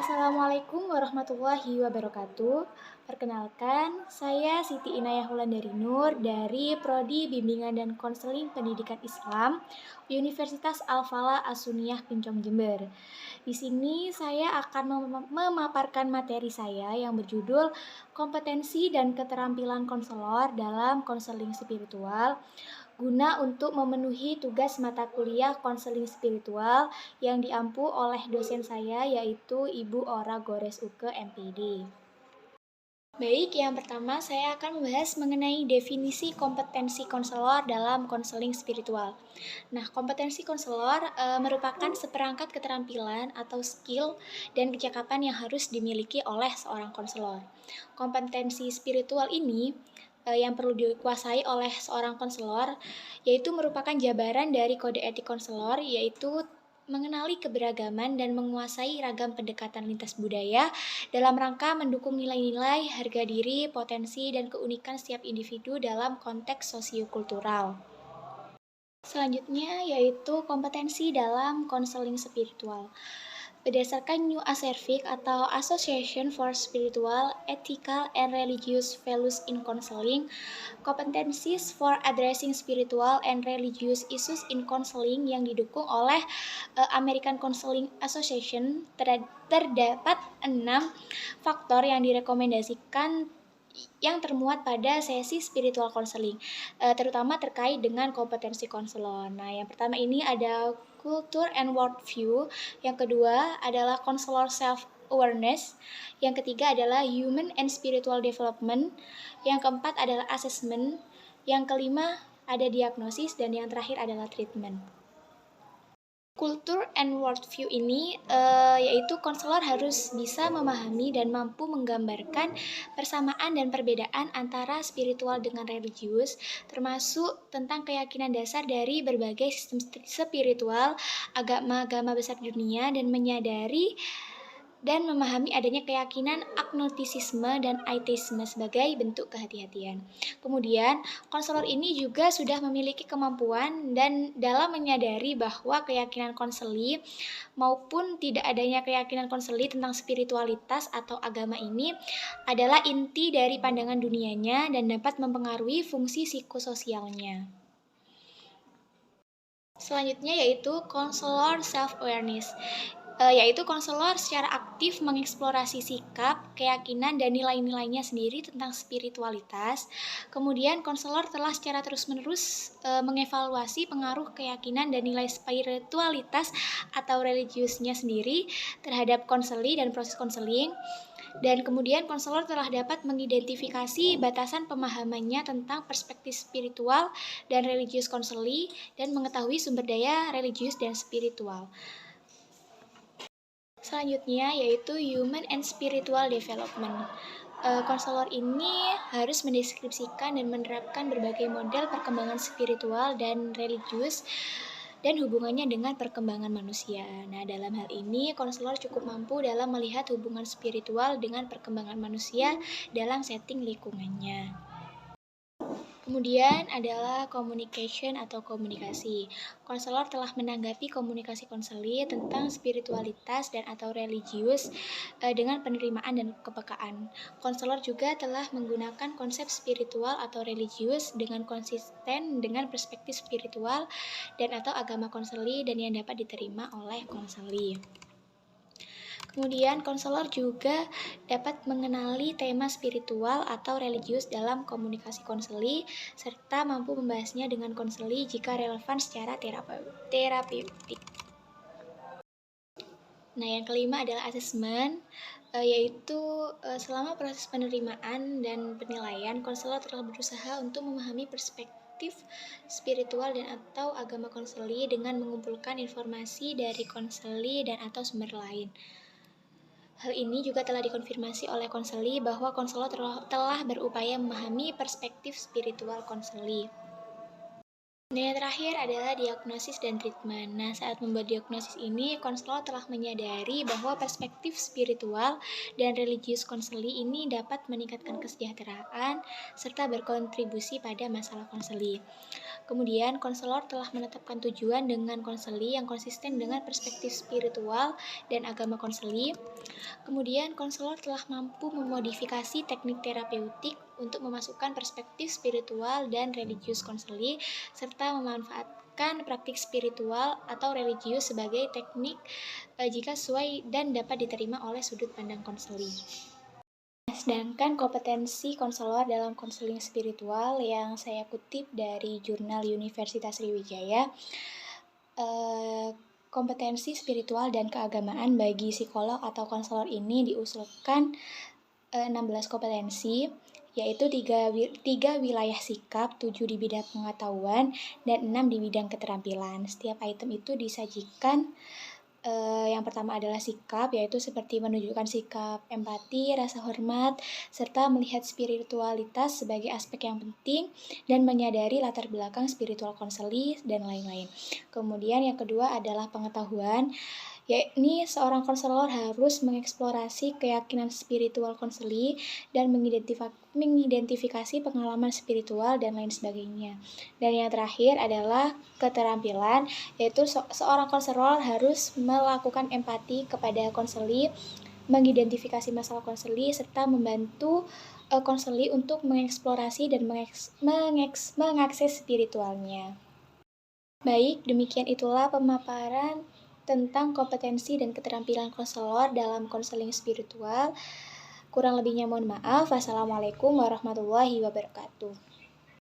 Assalamualaikum warahmatullahi wabarakatuh. Perkenalkan, saya Siti Inayah Wulandari Nur dari Prodi Bimbingan dan Konseling Pendidikan Islam, Universitas Al-Falah As-Sunniyah Pincong Jember. Di sini saya akan memaparkan materi saya yang berjudul Kompetensi dan Keterampilan Konselor dalam Konseling Spiritual guna untuk memenuhi tugas mata kuliah konseling spiritual yang diampu oleh dosen saya yaitu Ibu Ora Gores Uke MPD. Baik, yang pertama saya akan membahas mengenai definisi kompetensi konselor dalam konseling spiritual. Nah, kompetensi konselor merupakan seperangkat keterampilan atau skill dan kecakapan yang harus dimiliki oleh seorang konselor. Kompetensi spiritual ini yang perlu dikuasai oleh seorang konselor yaitu merupakan jabaran dari kode etik konselor, yaitu mengenali keberagaman dan menguasai ragam pendekatan lintas budaya dalam rangka mendukung nilai-nilai, harga diri, potensi, dan keunikan setiap individu dalam konteks sosiokultural. Selanjutnya yaitu kompetensi dalam konseling spiritual. Berdasarkan New Aservic atau Association for Spiritual, Ethical, and Religious Values in Counseling, competencies for addressing spiritual and religious issues in counseling yang didukung oleh American Counseling Association terdapat 6 faktor yang direkomendasikan yang termuat pada sesi spiritual counseling, terutama terkait dengan kompetensi konselor. Nah, yang pertama ini ada culture and worldview, yang kedua adalah counselor self-awareness, yang ketiga adalah human and spiritual development, yang keempat adalah assessment, yang kelima ada diagnosis, dan yang terakhir adalah treatment. Culture and worldview ini yaitu konselor harus bisa memahami dan mampu menggambarkan persamaan dan perbedaan antara spiritual dengan religius, termasuk tentang keyakinan dasar dari berbagai sistem spiritual, agama-agama besar dunia, dan menyadari dan memahami adanya keyakinan agnostisisme dan ateisme sebagai bentuk kehati-hatian. Kemudian, konselor ini juga sudah memiliki kemampuan dan dalam menyadari bahwa keyakinan konseli maupun tidak adanya keyakinan konseli tentang spiritualitas atau agama ini adalah inti dari pandangan dunianya dan dapat mempengaruhi fungsi psikososialnya. Selanjutnya yaitu konselor self-awareness, yaitu konselor secara aktif mengeksplorasi sikap, keyakinan, dan nilai-nilainya sendiri tentang spiritualitas. Kemudian konselor telah secara terus-menerus mengevaluasi pengaruh keyakinan dan nilai spiritualitas atau religiusnya sendiri terhadap konseli dan proses konseling. Dan kemudian konselor telah dapat mengidentifikasi batasan pemahamannya tentang perspektif spiritual dan religius konseli dan mengetahui sumber daya religius dan spiritual. Selanjutnya yaitu Human and Spiritual Development. Konselor ini harus mendeskripsikan dan menerapkan berbagai model perkembangan spiritual dan religius dan hubungannya dengan perkembangan manusia. Nah, dalam hal ini konselor cukup mampu dalam melihat hubungan spiritual dengan perkembangan manusia dalam setting lingkungannya. Kemudian adalah communication atau komunikasi. Konselor telah menanggapi komunikasi konseli tentang spiritualitas dan atau religius dengan penerimaan dan kepekaan. Konselor juga telah menggunakan konsep spiritual atau religius dengan konsisten dengan perspektif spiritual dan atau agama konseli dan yang dapat diterima oleh konseli. Kemudian konselor juga dapat mengenali tema spiritual atau religius dalam komunikasi konseli serta mampu membahasnya dengan konseli jika relevan secara terapeutik. Nah, yang kelima adalah asesmen, yaitu selama proses penerimaan dan penilaian, konselor telah berusaha untuk memahami perspektif spiritual dan atau agama konseli dengan mengumpulkan informasi dari konseli dan atau sumber lain. Hal ini juga telah dikonfirmasi oleh konseli bahwa konselor telah berupaya memahami perspektif spiritual konseli. Dan yang terakhir adalah diagnosis dan treatment. Nah, saat membuat diagnosis ini, konselor telah menyadari bahwa perspektif spiritual dan religius konseli ini dapat meningkatkan kesejahteraan serta berkontribusi pada masalah konseli. Kemudian, konselor telah menetapkan tujuan dengan konseli yang konsisten dengan perspektif spiritual dan agama konseli. Kemudian, konselor telah mampu memodifikasi teknik terapeutik untuk memasukkan perspektif spiritual dan religius konseli, serta memanfaatkan praktik spiritual atau religius sebagai teknik jika sesuai dan dapat diterima oleh sudut pandang konseli. Sedangkan kompetensi konselor dalam konseling spiritual yang saya kutip dari jurnal Universitas Sriwijaya, kompetensi spiritual dan keagamaan bagi psikolog atau konselor ini diusulkan 16 kompetensi, yaitu 3 wilayah sikap, 7 di bidang pengetahuan, dan 6 di bidang keterampilan. Setiap item itu disajikan. Yang pertama adalah sikap, yaitu seperti menunjukkan sikap empati, rasa hormat, serta melihat spiritualitas sebagai aspek yang penting dan menyadari latar belakang spiritual konseli dan lain-lain. Kemudian yang kedua adalah pengetahuan, yakni seorang konselor harus mengeksplorasi keyakinan spiritual konseli dan mengidentifikasi pengalaman spiritual dan lain sebagainya. Dan yang terakhir adalah keterampilan, yaitu seorang konselor harus melakukan empati kepada konseli, mengidentifikasi masalah konseli, serta membantu konseli untuk mengeksplorasi dan mengakses spiritualnya. Baik, demikian itulah pemaparan tentang kompetensi dan keterampilan konselor dalam konseling spiritual. Kurang lebihnya mohon maaf. Wassalamualaikum warahmatullahi wabarakatuh.